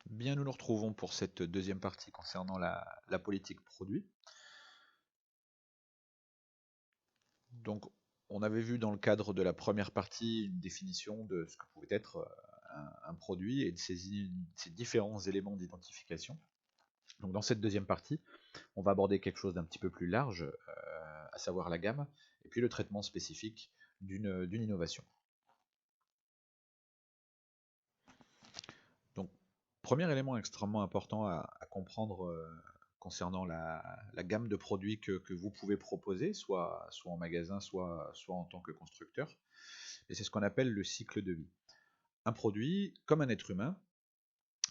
Bien, nous nous retrouvons pour cette deuxième partie concernant la politique produit. Donc, on avait vu dans le cadre de la première partie une définition de ce que pouvait être un produit et de ses différents éléments d'identification. Donc, dans cette deuxième partie, on va aborder quelque chose d'un petit peu plus large, à savoir la gamme, et puis le traitement spécifique d'une innovation. Donc, premier élément extrêmement important à comprendre concernant la gamme de produits que vous pouvez proposer, soit en magasin, soit en tant que constructeur, et c'est ce qu'on appelle le cycle de vie. Un produit, comme un être humain,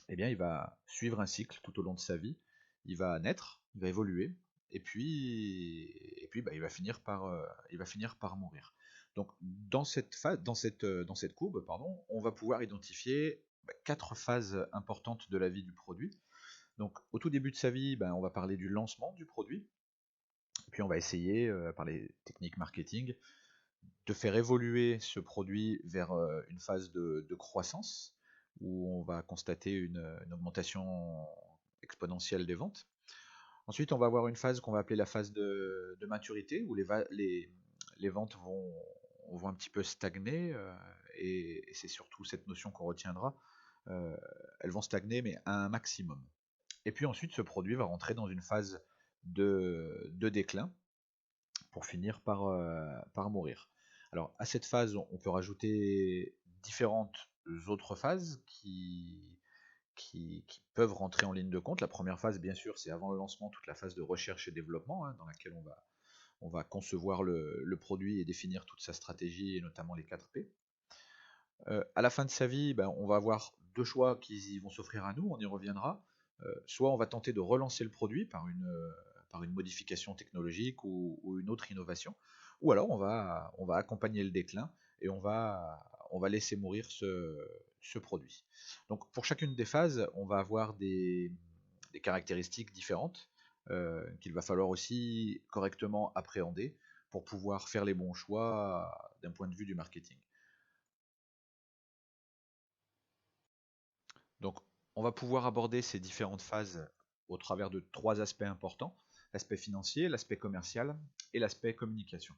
eh bien, il va suivre un cycle tout au long de sa vie. Il va naître, il va évoluer, et puis il va finir par mourir. Donc, dans cette phase, dans cette courbe, pardon, on va pouvoir identifier quatre phases importantes de la vie du produit. Donc, au tout début de sa vie, on va parler du lancement du produit, puis on va essayer, par les techniques marketing, de faire évoluer ce produit vers une phase de croissance, où on va constater une augmentation exponentielle des ventes. Ensuite, on va avoir une phase qu'on va appeler la phase de maturité, où les ventes vont un petit peu stagner, et c'est surtout cette notion qu'on retiendra. Elles vont stagner, mais à un maximum. Et puis ensuite, ce produit va rentrer dans une phase de déclin pour finir par mourir. Alors, à cette phase, on peut rajouter différentes autres phases qui peuvent rentrer en ligne de compte. La première phase, bien sûr, c'est avant le lancement, toute la phase de recherche et développement, hein, dans laquelle on va concevoir le produit et définir toute sa stratégie, et notamment les 4 P. À la fin de sa vie, on va avoir deux choix qui vont s'offrir à nous, on y reviendra. Soit on va tenter de relancer le produit par une modification technologique ou une autre innovation, ou alors on va accompagner le déclin et on va laisser mourir ce produit. Donc pour chacune des phases, on va avoir des caractéristiques différentes qu'il va falloir aussi correctement appréhender pour pouvoir faire les bons choix d'un point de vue du marketing. Donc, on va pouvoir aborder ces différentes phases au travers de trois aspects importants: l'aspect financier, l'aspect commercial et l'aspect communication.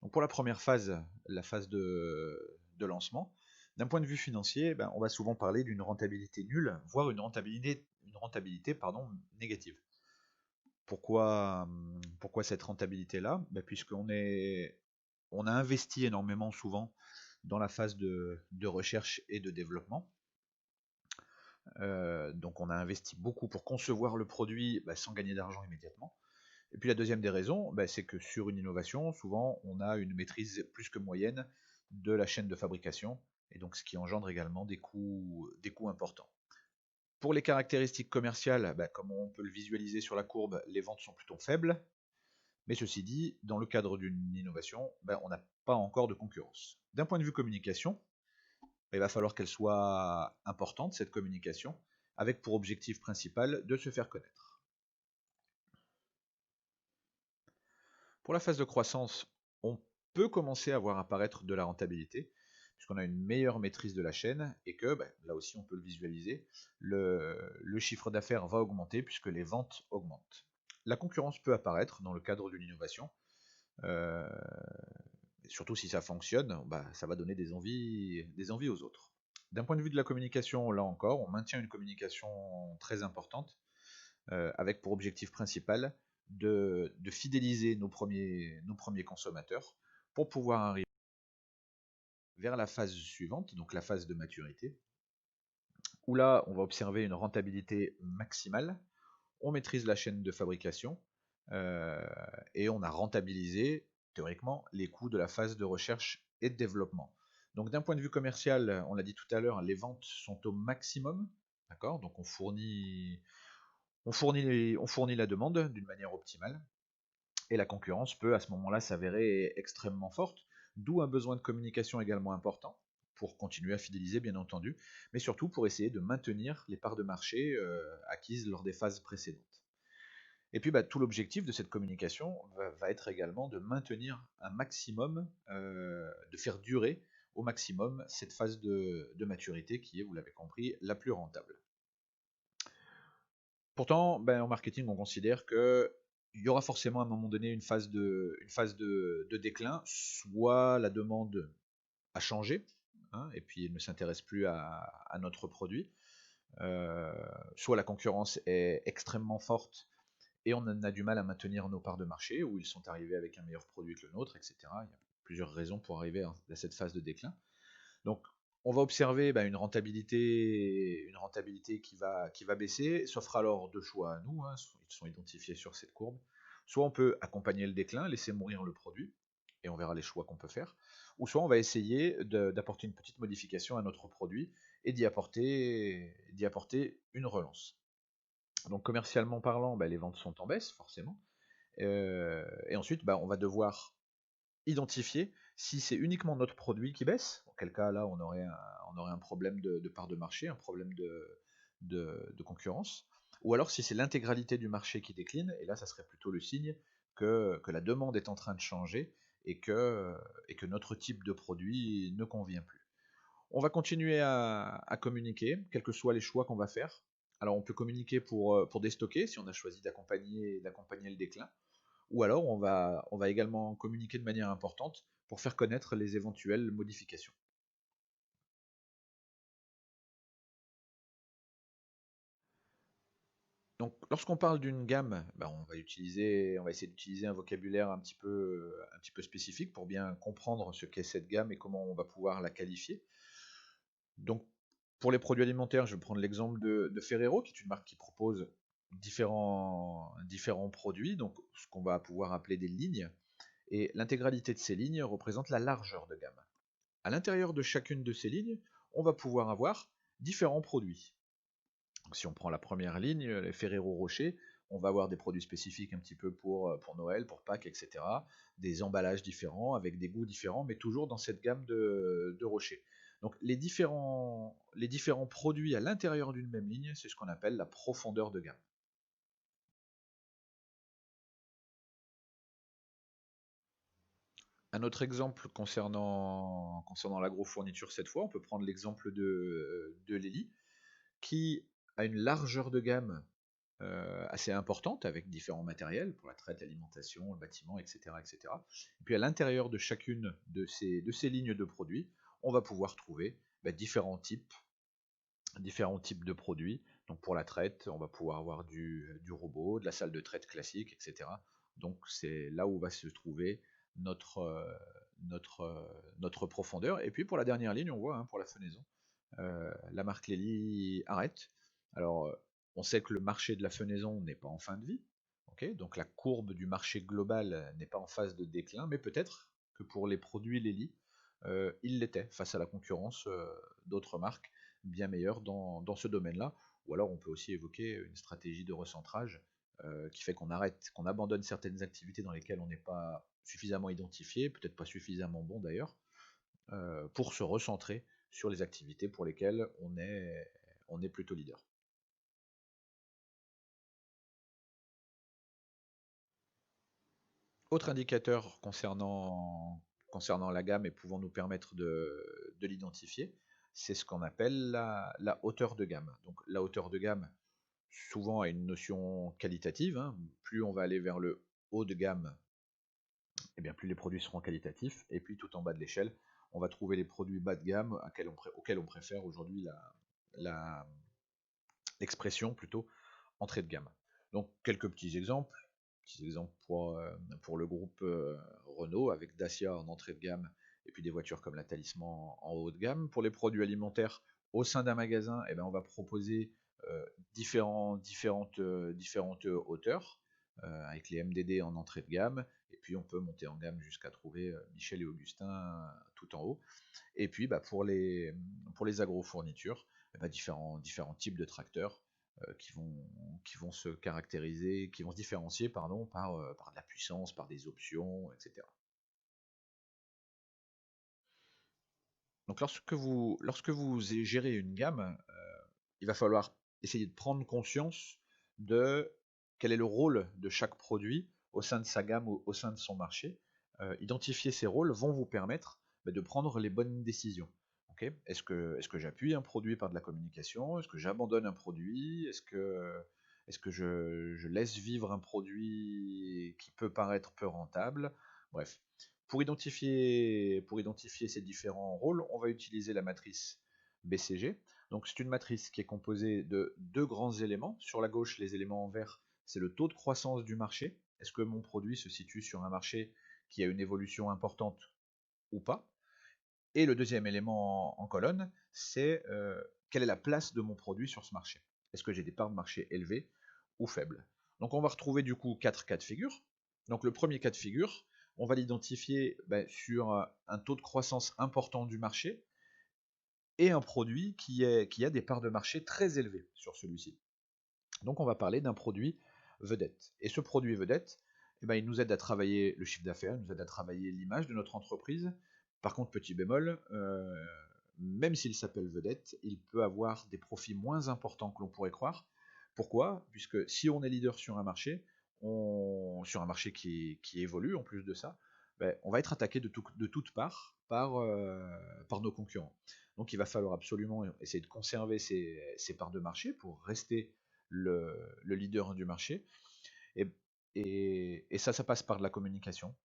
Donc, pour la première phase, la phase de lancement, d'un point de vue financier, on va souvent parler d'une rentabilité nulle, voire une rentabilité pardon, négative. Pourquoi cette rentabilité-là? On a investi énormément souvent dans la phase de recherche et de développement. Donc on a investi beaucoup pour concevoir le produit sans gagner d'argent immédiatement. Et puis la deuxième des raisons, c'est que sur une innovation, souvent on a une maîtrise plus que moyenne de la chaîne de fabrication, et donc ce qui engendre également des coûts importants. Pour les caractéristiques commerciales, comme on peut le visualiser sur la courbe, les ventes sont plutôt faibles, mais ceci dit, dans le cadre d'une innovation, on n'a pas encore de concurrence. D'un point de vue communication, il va falloir qu'elle soit importante, cette communication, avec pour objectif principal de se faire connaître. Pour la phase de croissance, on peut commencer à voir apparaître de la rentabilité, puisqu'on a une meilleure maîtrise de la chaîne, et que, là aussi on peut le visualiser, le chiffre d'affaires va augmenter puisque les ventes augmentent. La concurrence peut apparaître dans le cadre d'une innovation, euh, surtout si ça fonctionne, ça va donner des envies aux autres. D'un point de vue de la communication, là encore, on maintient une communication très importante, avec pour objectif principal de fidéliser nos premiers consommateurs pour pouvoir arriver vers la phase suivante, donc la phase de maturité, où là, on va observer une rentabilité maximale, on maîtrise la chaîne de fabrication, euh, et on a rentabilisé, théoriquement, les coûts de la phase de recherche et de développement. Donc d'un point de vue commercial, on l'a dit tout à l'heure, les ventes sont au maximum, d'accord? Donc on fournit la demande d'une manière optimale, et la concurrence peut à ce moment-là s'avérer extrêmement forte, d'où un besoin de communication également important, pour continuer à fidéliser bien entendu, mais surtout pour essayer de maintenir les parts de marché acquises lors des phases précédentes. Et puis tout l'objectif de cette communication va être également de maintenir un maximum, de faire durer au maximum cette phase de maturité qui est, vous l'avez compris, la plus rentable. Pourtant, en marketing, on considère que il y aura forcément à un moment donné une phase de déclin, soit la demande a changé, hein, et puis elle ne s'intéresse plus à notre produit, euh, soit la concurrence est extrêmement forte et on a du mal à maintenir nos parts de marché, ou ils sont arrivés avec un meilleur produit que le nôtre, etc. Il y a plusieurs raisons pour arriver à cette phase de déclin. Donc, on va observer une rentabilité qui va baisser, s'offre alors deux choix à nous, hein, ils sont identifiés sur cette courbe. Soit on peut accompagner le déclin, laisser mourir le produit, et on verra les choix qu'on peut faire, ou soit on va essayer d'apporter une petite modification à notre produit et d'y apporter une relance. Donc commercialement parlant, les ventes sont en baisse, forcément. Et ensuite, on va devoir identifier si c'est uniquement notre produit qui baisse, dans quel cas là on aurait un problème de part de marché, un problème de concurrence, ou alors si c'est l'intégralité du marché qui décline, et là ça serait plutôt le signe que la demande est en train de changer et que notre type de produit ne convient plus. On va continuer à communiquer, quels que soient les choix qu'on va faire. Alors on peut communiquer pour déstocker si on a choisi d'accompagner le déclin, ou alors on va également communiquer de manière importante pour faire connaître les éventuelles modifications. Donc lorsqu'on parle d'une gamme, on va essayer d'utiliser un vocabulaire un petit peu spécifique pour bien comprendre ce qu'est cette gamme et comment on va pouvoir la qualifier. Donc pour les produits alimentaires, je vais prendre l'exemple de Ferrero, qui est une marque qui propose différents produits, donc ce qu'on va pouvoir appeler des lignes, et l'intégralité de ces lignes représente la largeur de gamme. À l'intérieur de chacune de ces lignes, on va pouvoir avoir différents produits. Donc, si on prend la première ligne, les Ferrero Rocher, on va avoir des produits spécifiques un petit peu pour Noël, pour Pâques, etc. Des emballages différents, avec des goûts différents, mais toujours dans cette gamme de Rocher. Donc les différents produits à l'intérieur d'une même ligne, c'est ce qu'on appelle la profondeur de gamme. Un autre exemple concernant l'agro-fourniture cette fois, on peut prendre l'exemple de Lely, qui a une largeur de gamme assez importante avec différents matériels pour la traite, l'alimentation, le bâtiment, etc., etc. Et puis à l'intérieur de chacune de ces lignes de produits, on va pouvoir trouver différents types de produits. Donc pour la traite, on va pouvoir avoir du robot, de la salle de traite classique, etc. Donc c'est là où va se trouver notre, notre profondeur. Et puis pour la dernière ligne, on voit, hein, pour la fenaison, la marque Lely arrête. Alors, on sait que le marché de la fenaison n'est pas en fin de vie, ok, donc la courbe du marché global n'est pas en phase de déclin, mais peut-être que pour les produits Lely, il l'était face à la concurrence d'autres marques bien meilleures dans ce domaine-là. Ou alors on peut aussi évoquer une stratégie de recentrage qui fait qu'on abandonne certaines activités dans lesquelles on n'est pas suffisamment identifié, peut-être pas suffisamment bon d'ailleurs, pour se recentrer sur les activités pour lesquelles on est plutôt leader. Autre indicateur concernant la gamme et pouvant nous permettre de l'identifier, c'est ce qu'on appelle la hauteur de gamme. Donc la hauteur de gamme, souvent a une notion qualitative, hein. Plus on va aller vers le haut de gamme, et bien plus les produits seront qualitatifs, et puis tout en bas de l'échelle, on va trouver les produits bas de gamme auxquels on préfère aujourd'hui l'expression plutôt entrée de gamme. Donc quelques petits exemples pour le groupe Renault avec Dacia en entrée de gamme et puis des voitures comme la Talisman en haut de gamme. Pour les produits alimentaires, au sein d'un magasin, on va proposer différentes hauteurs avec les MDD en entrée de gamme, et puis on peut monter en gamme jusqu'à trouver Michel et Augustin tout en haut. Et puis pour les agrofournitures, différents types de tracteurs qui vont se caractériser, qui vont se différencier par de la puissance, par des options, etc. Donc lorsque vous gérez une gamme, il va falloir essayer de prendre conscience de quel est le rôle de chaque produit au sein de sa gamme, au sein de son marché. Identifier ces rôles vont vous permettre de prendre les bonnes décisions. Okay, est-ce que j'appuie un produit par de la communication? Est-ce que j'abandonne un produit? Est-ce que je laisse vivre un produit qui peut paraître peu rentable? Bref, pour identifier ces différents rôles, on va utiliser la matrice BCG. Donc c'est une matrice qui est composée de deux grands éléments. Sur la gauche, les éléments en vert, c'est le taux de croissance du marché. Est-ce que mon produit se situe sur un marché qui a une évolution importante ou pas? Et le deuxième élément en colonne, c'est quelle est la place de mon produit sur ce marché. Est-ce que j'ai des parts de marché élevées ou faibles? Donc on va retrouver du coup 4 cas de figure. Donc le premier cas de figure, on va l'identifier sur un taux de croissance important du marché et un produit qui a des parts de marché très élevées sur celui-ci. Donc on va parler d'un produit vedette. Et ce produit vedette, il nous aide à travailler le chiffre d'affaires, il nous aide à travailler l'image de notre entreprise. Par contre, petit bémol, même s'il s'appelle vedette, il peut avoir des profits moins importants que l'on pourrait croire. Pourquoi? Puisque si on est leader sur un marché, sur un marché qui évolue en plus de ça, on va être attaqué de toutes parts par nos concurrents. Donc il va falloir absolument essayer de conserver ces parts de marché pour rester le leader du marché. Et, et ça passe par de la communication.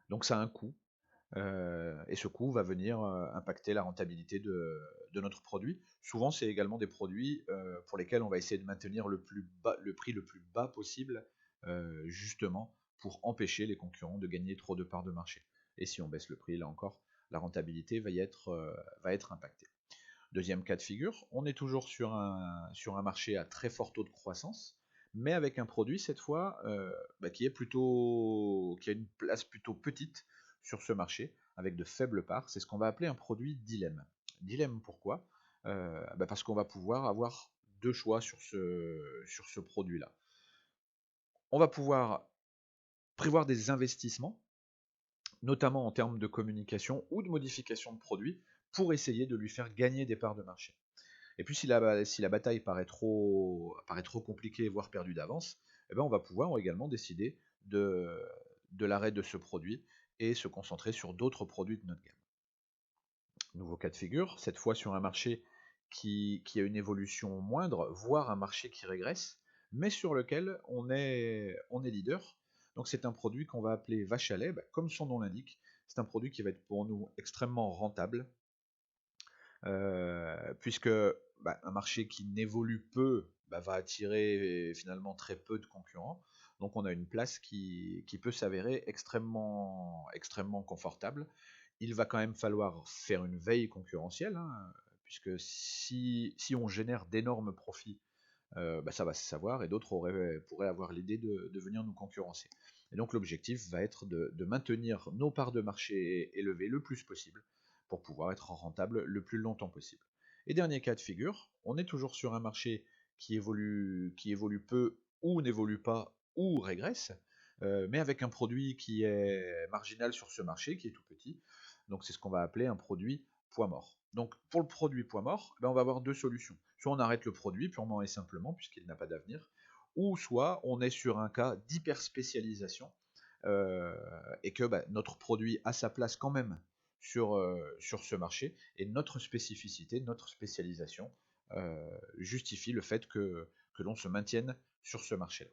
Donc ça a un coût. Et ce coût va venir impacter la rentabilité de notre produit. Souvent, c'est également des produits pour lesquels on va essayer de maintenir le prix le plus bas possible, justement pour empêcher les concurrents de gagner trop de parts de marché. Et si on baisse le prix, là encore, la rentabilité va être impactée. Deuxième cas de figure, on est toujours sur un marché à très fort taux de croissance, mais avec un produit cette fois qui a une place plutôt petite sur ce marché, avec de faibles parts. C'est ce qu'on va appeler un produit dilemme. Dilemme pourquoi? Parce qu'on va pouvoir avoir deux choix sur ce produit-là. On va pouvoir prévoir des investissements, notamment en termes de communication ou de modification de produit, pour essayer de lui faire gagner des parts de marché. Et puis si la bataille paraît trop compliquée, voire perdue d'avance, on va pouvoir également décider de l'arrêt de ce produit et se concentrer sur d'autres produits de notre gamme. Nouveau cas de figure, cette fois sur un marché qui a une évolution moindre, voire un marché qui régresse, mais sur lequel on est leader. Donc c'est un produit qu'on va appeler vache à lait, comme son nom l'indique, c'est un produit qui va être pour nous extrêmement rentable, puisque un marché qui n'évolue peu va attirer finalement très peu de concurrents. Donc on a une place qui peut s'avérer extrêmement confortable. Il va quand même falloir faire une veille concurrentielle, hein, puisque si on génère d'énormes profits, ça va se savoir et d'autres pourraient avoir l'idée de venir nous concurrencer. Et donc l'objectif va être de maintenir nos parts de marché élevées le plus possible pour pouvoir être rentable le plus longtemps possible. Et dernier cas de figure, on est toujours sur un marché qui évolue peu ou n'évolue pas ou régresse, mais avec un produit qui est marginal sur ce marché, qui est tout petit. Donc c'est ce qu'on va appeler un produit poids mort. Donc pour le produit poids mort, on va avoir deux solutions. Soit on arrête le produit purement et simplement puisqu'il n'a pas d'avenir, ou soit on est sur un cas d'hyper spécialisation et que notre produit a sa place quand même sur ce marché et notre spécificité, notre spécialisation justifie le fait que l'on se maintienne sur ce marché-là.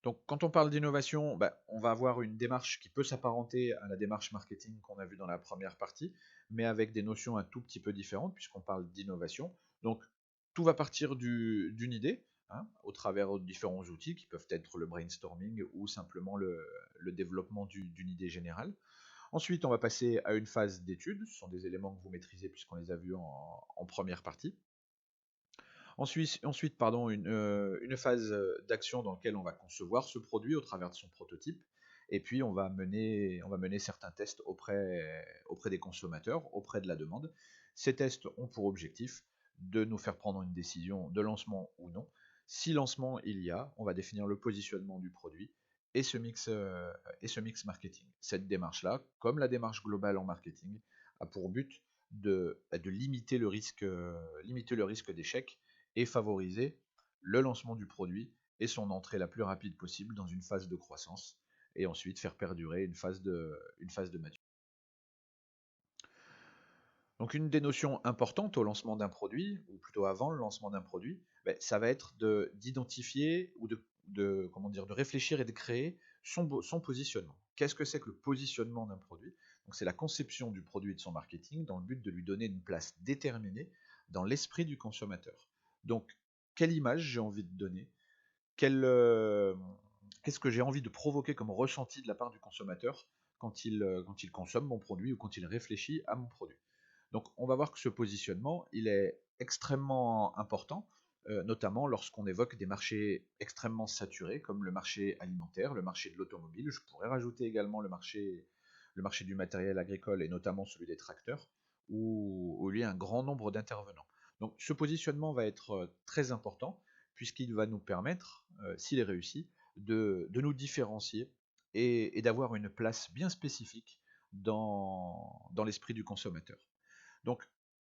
Donc, quand on parle d'innovation, on va avoir une démarche qui peut s'apparenter à la démarche marketing qu'on a vue dans la première partie, mais avec des notions un tout petit peu différentes, puisqu'on parle d'innovation. Donc, tout va partir d'une idée, hein, au travers de différents outils qui peuvent être le brainstorming ou simplement le développement d'une idée générale. Ensuite, on va passer à une phase d'étude. Ce sont des éléments que vous maîtrisez puisqu'on les a vus en première partie. Ensuite, une phase d'action dans laquelle on va concevoir ce produit au travers de son prototype. Et puis on va mener certains tests auprès des consommateurs, auprès de la demande. Ces tests ont pour objectif de nous faire prendre une décision de lancement ou non. Si lancement il y a, on va définir le positionnement du produit et ce mix marketing. Cette démarche-là, comme la démarche globale en marketing, a pour but de limiter le risque d'échec et favoriser le lancement du produit et son entrée la plus rapide possible dans une phase de croissance et ensuite faire perdurer une phase de maturité. Donc une des notions importantes au lancement d'un produit, ou plutôt avant le lancement d'un produit, ça va être d'identifier ou comment dire, de réfléchir et de créer son positionnement. Qu'est-ce que c'est que le positionnement d'un produit? Donc c'est la conception du produit et de son marketing dans le but de lui donner une place déterminée dans l'esprit du consommateur. Donc quelle image j'ai envie de donner? Qu'est-ce que j'ai envie de provoquer comme ressenti de la part du consommateur quand il consomme mon produit ou quand il réfléchit à mon produit? Donc on va voir que ce positionnement, il est extrêmement important, notamment lorsqu'on évoque des marchés extrêmement saturés, comme le marché alimentaire, le marché de l'automobile. Je pourrais rajouter également le marché du matériel agricole et notamment celui des tracteurs, où il y a un grand nombre d'intervenants. Donc ce positionnement va être très important, puisqu'il va nous permettre, s'il est réussi, de nous différencier et d'avoir une place bien spécifique dans l'esprit du consommateur. Donc,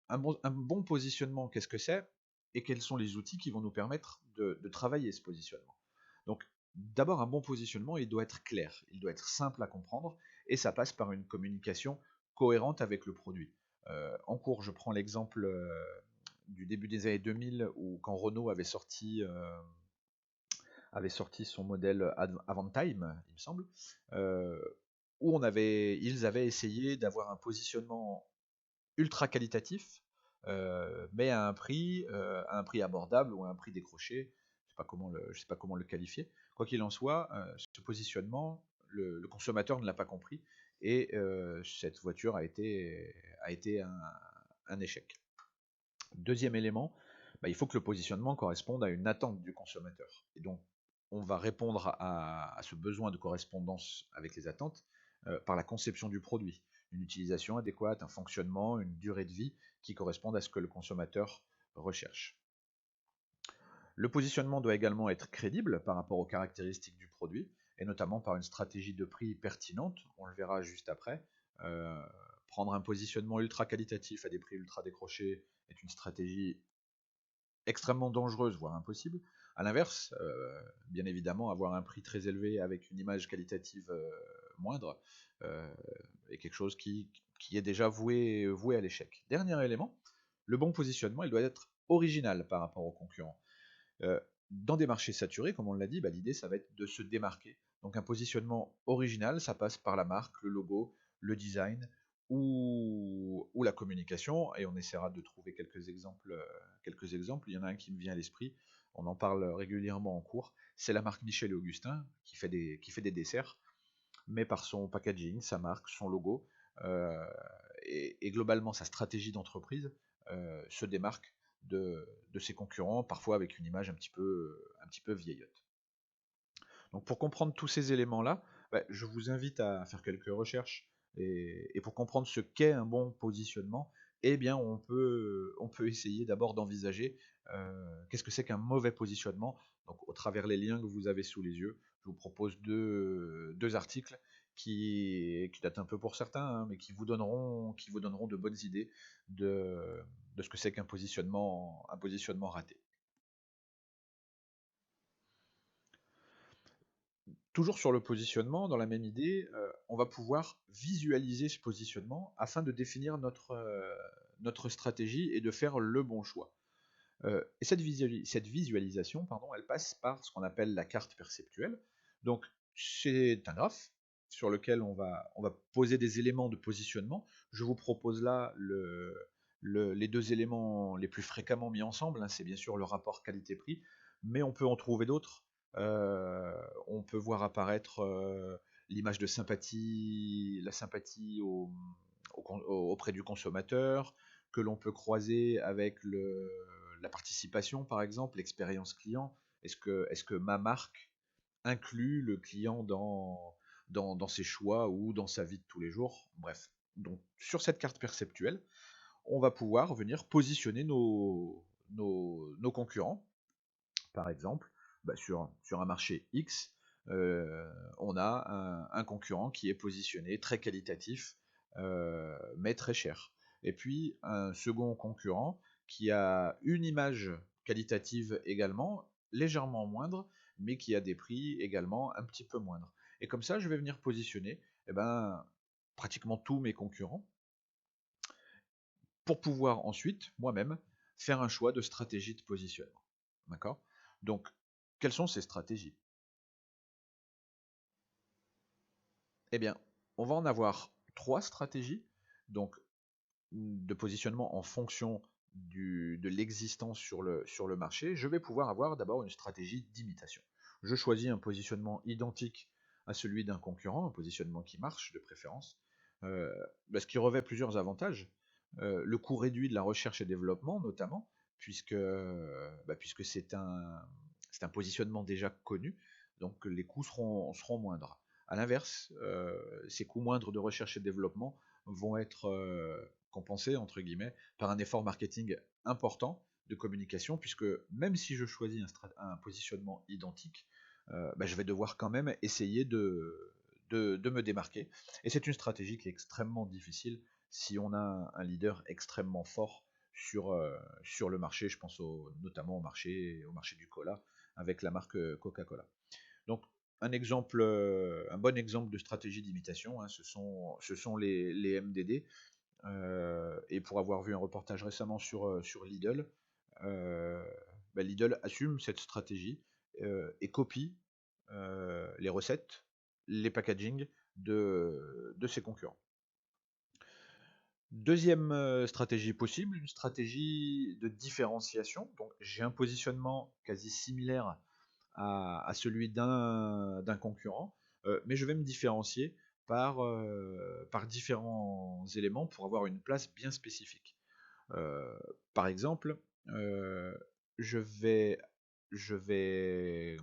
un bon positionnement, qu'est-ce que c'est? Et quels sont les outils qui vont nous permettre de travailler ce positionnement? Donc, d'abord, un bon positionnement, il doit être clair, il doit être simple à comprendre, et ça passe par une communication cohérente avec le produit. En cours, je prends l'exemple du début des années 2000, où quand Renault avait sorti son modèle Avantime, il me semble, euh, où ils avaient essayé d'avoir un positionnement ultra qualitatif, mais à un prix abordable ou à un prix décroché. Je sais pas comment le qualifier. Quoi qu'il en soit, ce positionnement, le consommateur ne l'a pas compris et cette voiture a été un échec. Deuxième élément, il faut que le positionnement corresponde à une attente du consommateur. Et donc, on va répondre à ce besoin de correspondance avec les attentes par la conception du produit, une utilisation adéquate, un fonctionnement, une durée de vie qui correspondent à ce que le consommateur recherche. Le positionnement doit également être crédible par rapport aux caractéristiques du produit, et notamment par une stratégie de prix pertinente, on le verra juste après. Euh, Prendre un positionnement ultra qualitatif à des prix ultra décrochés est une stratégie extrêmement dangereuse, voire impossible. A l'inverse, bien évidemment, avoir un prix très élevé avec une image qualitative moindre euh, est quelque chose qui est déjà voué à l'échec. Dernier élément, le bon positionnement, il doit être original par rapport aux concurrents. Dans des marchés saturés, comme on l'a dit, l'idée, ça va être de se démarquer. Donc un positionnement original, ça passe par la marque, le logo, le design ou la communication, et on essaiera de trouver quelques exemples. Il y en a un qui me vient à l'esprit, on en parle régulièrement en cours, c'est la marque Michel et Augustin, qui fait des desserts, mais par son packaging, sa marque, son logo, euh, et globalement sa stratégie d'entreprise se démarque de ses concurrents, parfois avec une image un petit peu vieillotte. Donc pour comprendre tous ces éléments-là, je vous invite à faire quelques recherches et pour comprendre ce qu'est un bon positionnement, eh bien on peut essayer d'abord d'envisager qu'est-ce que c'est qu'un mauvais positionnement. Donc au travers les liens que vous avez sous les yeux, je vous propose deux articles qui datent un peu pour certains, hein, mais qui vous donneront de bonnes idées de ce que c'est qu'un un positionnement raté. Toujours sur le positionnement, dans la même idée, on va pouvoir visualiser ce positionnement afin de définir notre stratégie et de faire le bon choix. Et cette visualisation, pardon, elle passe par ce qu'on appelle la carte perceptuelle. Donc, c'est un graphe sur lequel on va poser des éléments de positionnement. Je vous propose là les deux éléments les plus fréquemment mis ensemble, hein, c'est bien sûr le rapport qualité-prix, mais on peut en trouver d'autres. On peut voir apparaître l'image de sympathie, la sympathie auprès du consommateur, que l'on peut croiser avec la participation, par exemple, l'expérience client. Est-ce que ma marque inclut le client dans ses choix ou dans sa vie de tous les jours? Bref, donc sur cette carte perceptuelle, on va pouvoir venir positionner nos concurrents. Par exemple, sur un marché X, on a un concurrent qui est positionné très qualitatif, mais très cher. Et puis un second concurrent qui a une image qualitative également, légèrement moindre, mais qui a des prix également un petit peu moindres. Et comme ça, je vais venir positionner pratiquement tous mes concurrents pour pouvoir ensuite, moi-même, faire un choix de stratégie de positionnement. D'accord? Donc, quelles sont ces stratégies? Eh bien, on va en avoir 3 stratégies, donc de positionnement en fonction de l'existence sur le marché. Je vais pouvoir avoir d'abord une stratégie d'imitation. Je choisis un positionnement identique à celui d'un concurrent, un positionnement qui marche de préférence, euh, ce qui revêt plusieurs avantages. Le coût réduit de la recherche et développement notamment, puisque c'est un positionnement déjà connu, donc les coûts seront moindres. A l'inverse, ces coûts moindres de recherche et développement vont être compensés, entre guillemets, par un effort marketing important de communication, puisque même si je choisis un positionnement identique, je vais devoir quand même essayer de me démarquer. Et c'est une stratégie qui est extrêmement difficile si on a un leader extrêmement fort sur le marché. Je pense notamment au marché du cola avec la marque Coca-Cola. Donc un bon exemple de stratégie d'imitation, hein, ce sont les MDD. Et pour avoir vu un reportage récemment sur Lidl, euh, Lidl assume cette stratégie et copie les recettes, les packaging de ses concurrents. Deuxième stratégie possible, une stratégie de différenciation. Donc j'ai un positionnement quasi similaire à celui d'un concurrent, mais je vais me différencier par différents éléments pour avoir une place bien spécifique. Par exemple, euh, je vais, je vais,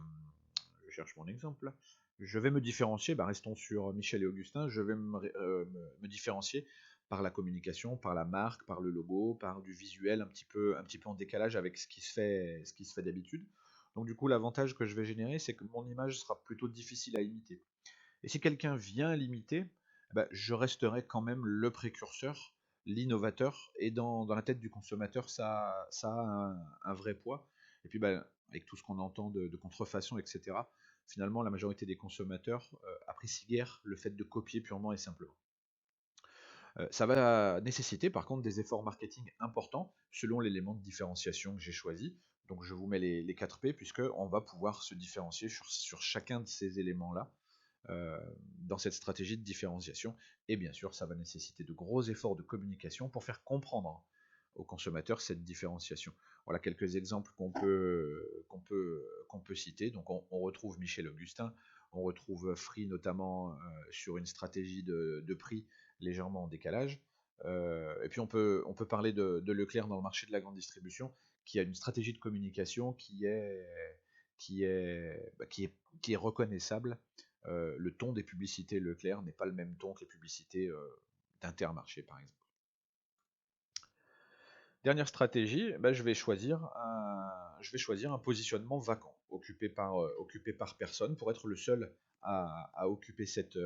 je cherche mon exemple. Je vais me différencier, restons sur Michel et Augustin, je vais me différencier par la communication, par la marque, par le logo, par du visuel un petit peu en décalage avec ce qui se fait d'habitude. Donc du coup, l'avantage que je vais générer, c'est que mon image sera plutôt difficile à imiter. Et si quelqu'un vient l'imiter, je resterai quand même le précurseur, l'innovateur, et dans la tête du consommateur, ça a un vrai poids. Et puis avec tout ce qu'on entend de contrefaçon, etc., finalement, la majorité des consommateurs apprécient guère le fait de copier purement et simplement. Ça va nécessiter par contre des efforts marketing importants selon l'élément de différenciation que j'ai choisi. Donc je vous mets les 4 P puisqu'on va pouvoir se différencier sur chacun de ces éléments-là dans cette stratégie de différenciation. Et bien sûr, ça va nécessiter de gros efforts de communication pour faire comprendre aux consommateurs cette différenciation. Voilà quelques exemples qu'on peut citer. Donc on retrouve Michel Augustin, on retrouve Free notamment sur une stratégie de prix légèrement en décalage. Et puis on peut parler de Leclerc dans le marché de la grande distribution, qui a une stratégie de communication qui est reconnaissable. Le ton des publicités Leclerc n'est pas le même ton que les publicités d'Intermarché, par exemple. Dernière stratégie, je vais choisir un positionnement vacant, occupé par personne, pour être le seul à occuper cette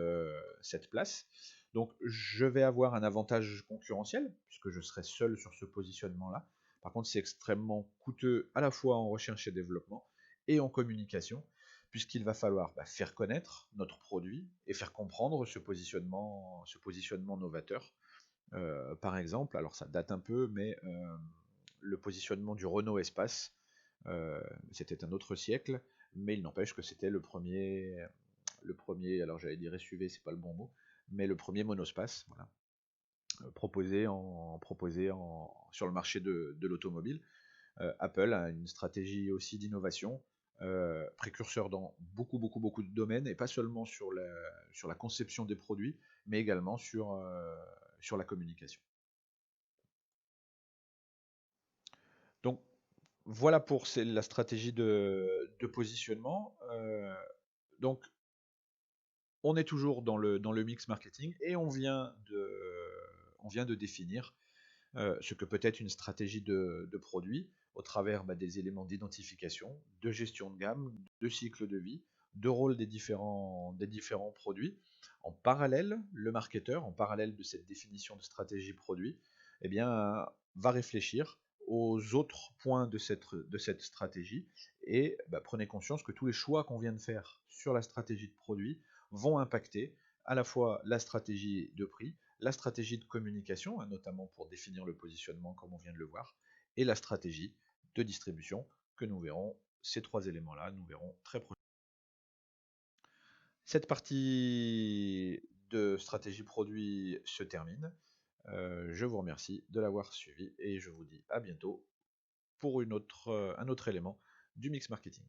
place. Donc je vais avoir un avantage concurrentiel, puisque je serai seul sur ce positionnement-là. Par contre, c'est extrêmement coûteux à la fois en recherche et développement et en communication, puisqu'il va falloir faire connaître notre produit et faire comprendre ce positionnement novateur. Par exemple, alors ça date un peu, mais le positionnement du Renault Espace, c'était un autre siècle, mais il n'empêche que c'était alors j'allais dire SUV, c'est pas le bon mot, mais le premier monospace, voilà, sur le marché de l'automobile. Apple a une stratégie aussi d'innovation, précurseur dans beaucoup de domaines, et pas seulement sur la conception des produits, mais également sur la communication. Donc voilà pour la stratégie de positionnement. Donc on est toujours dans le mix marketing et on vient de définir ce que peut être une stratégie de produit au travers des éléments d'identification, de gestion de gamme, de cycle de vie, de rôle des différents produits. En parallèle, le marketeur, en parallèle de cette définition de stratégie produit, eh bien, va réfléchir aux autres points de cette stratégie et prenez conscience que tous les choix qu'on vient de faire sur la stratégie de produit vont impacter à la fois la stratégie de prix, la stratégie de communication, hein, notamment pour définir le positionnement comme on vient de le voir, et la stratégie de distribution que nous verrons, ces trois éléments-là, nous verrons très prochainement. Cette partie de stratégie produit se termine. Je vous remercie de l'avoir suivi et je vous dis à bientôt pour un autre élément du mix marketing.